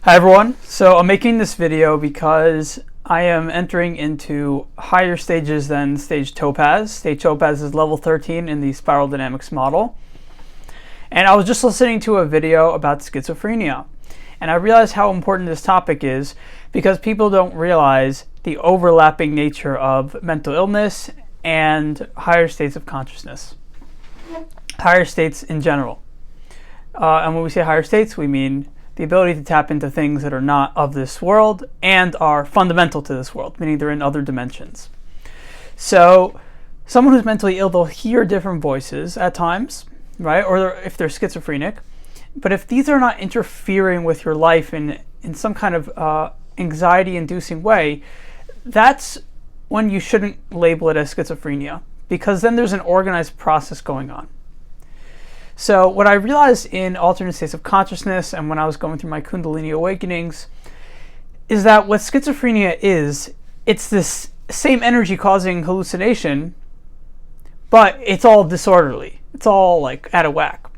Hi everyone, so I'm making this video because I am entering into higher stages than stage Topaz. Stage Topaz is level 13 in the spiral dynamics model. And I was just listening to a video about schizophrenia. And I realized how important this topic is because people don't realize the overlapping nature of mental illness and higher states of consciousness. Higher states in general. And when we say higher states, we mean the ability to tap into things that are not of this world and are fundamental to this world, meaning they're in other dimensions. So someone who's mentally ill, they'll hear different voices at times, right? Or if they're schizophrenic. But if these are not interfering with your life in some kind of anxiety-inducing way, that's when you shouldn't label it as schizophrenia, because then there's an organized process going on. So what I realized in alternate states of consciousness and when I was going through my Kundalini awakenings is that what schizophrenia is, it's this same energy causing hallucination, but it's all disorderly. It's all like out of whack.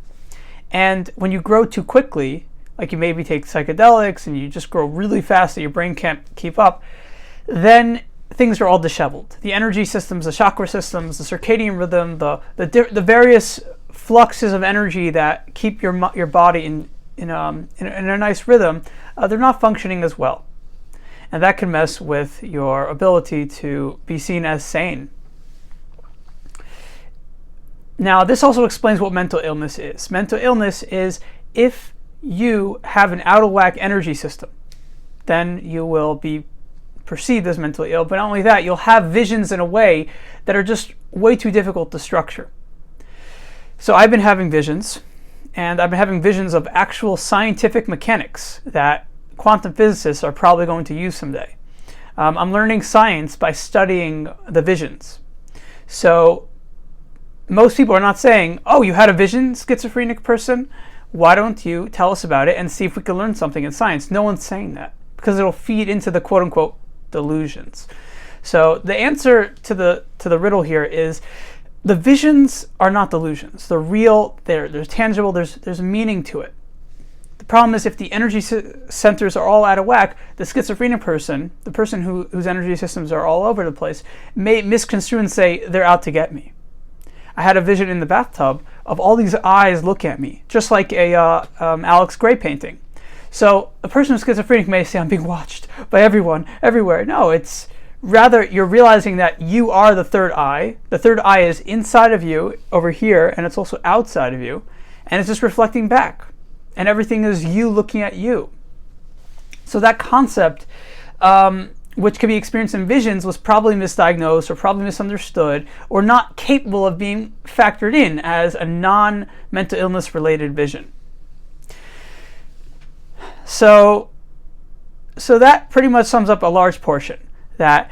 And when you grow too quickly, like you maybe take psychedelics and you just grow really fast that your brain can't keep up, then things are all disheveled. The energy systems, the chakra systems, the circadian rhythm, the various fluxes of energy that keep your body in a nice rhythm, they're not functioning as well. And that can mess with your ability to be seen as sane. Now, this also explains what mental illness is. Mental illness is if you have an out of whack energy system, then you will be perceived as mentally ill. But not only that, you'll have visions in a way that are just way too difficult to structure. So I've been having visions, and I've been having visions of actual scientific mechanics that quantum physicists are probably going to use someday. I'm learning science by studying the visions. So most people are not saying, oh, you had a vision, schizophrenic person? Why don't you tell us about it and see if we can learn something in science? No one's saying that because it'll feed into the quote-unquote delusions. So the answer to the riddle here is the visions are not delusions. They're real, they're tangible, there's meaning to it. The problem is if the energy centers are all out of whack, the schizophrenic person, the person whose energy systems are all over the place, may misconstrue and say, they're out to get me. I had a vision in the bathtub of all these eyes look at me, just like a Alex Gray painting. So a person who's schizophrenic may say, I'm being watched by everyone, everywhere. No, it's rather, you're realizing that you are the third eye. The third eye is inside of you over here, and it's also outside of you. And it's just reflecting back. And everything is you looking at you. So that concept, which could be experienced in visions, was probably misdiagnosed or probably misunderstood or not capable of being factored in as a non-mental illness related vision. So that pretty much sums up a large portion. That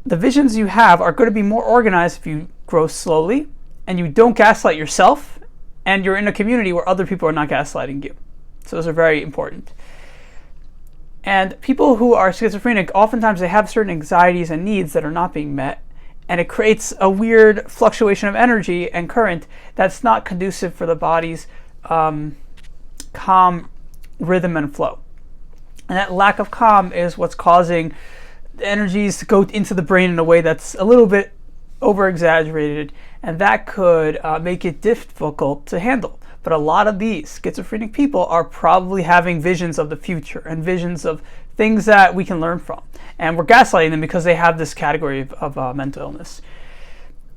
the visions you have are going to be more organized if you grow slowly and you don't gaslight yourself and you're in a community where other people are not gaslighting you. So those are very important. And people who are schizophrenic, oftentimes they have certain anxieties and needs that are not being met, and it creates a weird fluctuation of energy and current that's not conducive for the body's calm rhythm and flow. And that lack of calm is what's causing the energies to go into the brain in a way that's a little bit over-exaggerated, and that could make it difficult to handle. But a lot of these schizophrenic people are probably having visions of the future and visions of things that we can learn from. And we're gaslighting them because they have this category of mental illness.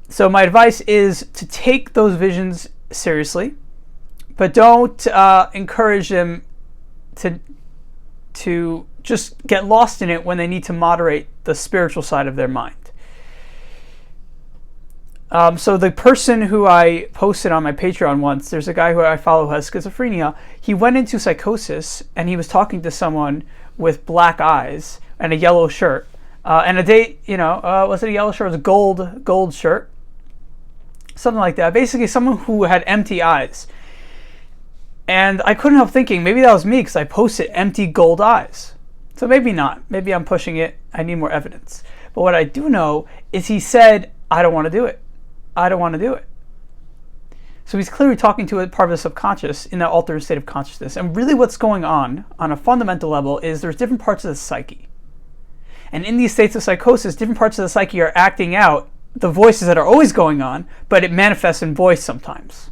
So my advice is to take those visions seriously, but don't encourage them to just get lost in it when they need to moderate the spiritual side of their mind. So the person who I posted on my Patreon once, there's a guy who I follow who has schizophrenia. He went into psychosis and he was talking to someone with black eyes and a yellow shirt. And a date, was it a yellow shirt? It was a gold shirt. Something like that. Basically someone who had empty eyes. And I couldn't help thinking, maybe that was me because I posted empty gold eyes. So maybe not. Maybe I'm pushing it. I need more evidence. But what I do know is he said, I don't want to do it. I don't want to do it. So he's clearly talking to a part of the subconscious in that altered state of consciousness. And really what's going on a fundamental level is there's different parts of the psyche. And in these states of psychosis, different parts of the psyche are acting out the voices that are always going on, but it manifests in voice sometimes.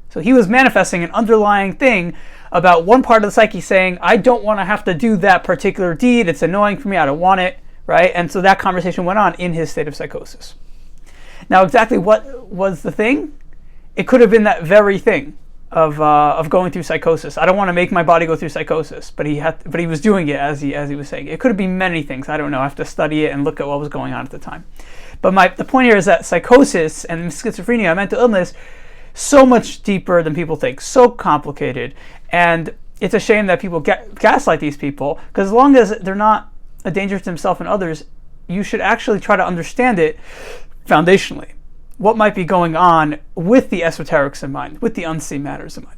So he was manifesting an underlying thing about one part of the psyche saying, I don't want to have to do that particular deed, it's annoying for me, I don't want it, right? And so that conversation went on in his state of psychosis. Now exactly what was the thing? It could have been that very thing of going through psychosis. I don't want to make my body go through psychosis, but he was doing it as he was saying. It could have been many things. I don't know. I have to study it and look at what was going on at the time. But the point here is that psychosis and schizophrenia, mental illness, so much deeper than people think, so complicated, and it's a shame that people gaslight these people, because as long as they're not a danger to themselves and others, you should actually try to understand it foundationally. What might be going on with the esoterics in mind, with the unseen matters in mind.